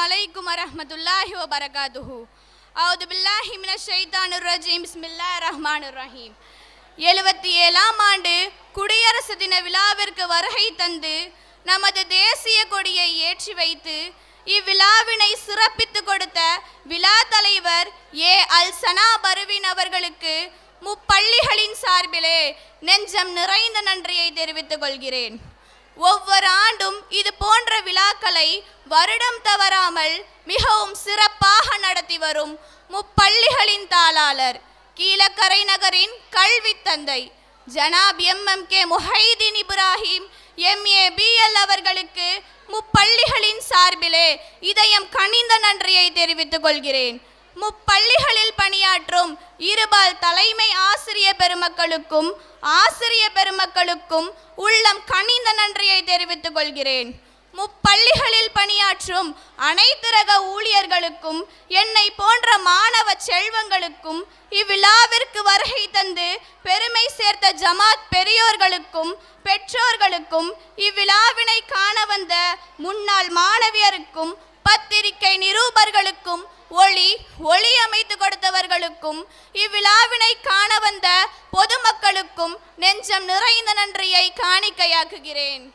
அலைக்கும் வரஹ்மத்துல்லாஹி வபரகாத்துஹு. அவுது பில்லாஹி மினஷ் ஷைத்தானிர் ரஜீம். பிஸ்மில்லாஹிர் ரஹ்மானிர் ரஹீம். 77ஆம் ஆண்டு குடியரசு தின விழாவிற்கு வருகை தந்து நமது தேசிய கொடியை ஏற்றி வைத்து இவ்விழாவினை சிறப்பித்து கொடுத்த விழா தலைவர் ஏ அல் சனா பர்வீன் அவர்களுக்கு முப்பள்ளிகளின் சார்பிலே நெஞ்சம் நிறைந்த நன்றியை தெரிவித்துக் கொள்கிறேன். ஒவ்வொரு ஆண்டும் இது போன்ற விழாக்களை வருடம் தவறாமல் மிகவும் சிறப்பாக நடத்தி வரும் முப்பள்ளிகளின் தாளாளர் கீழக்கரை நகரின் கல்வி தந்தை ஜனாப் MMK Mohideen Ibrahim MA BL அவர்களுக்கு முப்பள்ளிகளின் சார்பிலே இதயம் கனிந்த நன்றியை தெரிவித்துக் கொள்கிறேன். முப்பள்ளிகளில் பணியாற்றும் இருபால் தலைமை ஆசிரிய பெருமக்களுக்கும் ஆசிரிய பெருமக்களுக்கும் உள்ளம் கனிந்த நன்றியை தெரிவித்துக் கொள்கிறேன். முப்பள்ளிகளில் பணியாற்றும் அனைத்து ரக ஊழியர்களுக்கும் என்னை போன்ற மாணவ செல்வங்களுக்கும் இவ்விழாவிற்கு வருகை தந்து பெருமை சேர்த்த ஜமாத் பெரியோர்களுக்கும் பெற்றோர்களுக்கும் இவ்விழாவினை காண வந்த முன்னாள் மாணவியருக்கும் பத்திரிகை நிருபர்களுக்கும் ஒளி அமைத்து கொடுத்தவர்களுக்கும் இவ்விழாவினை காண வந்த பொதுமக்களுக்கும் நெஞ்சம் நிறைந்த நன்றியை காணிக்கையாக்குகிறேன்.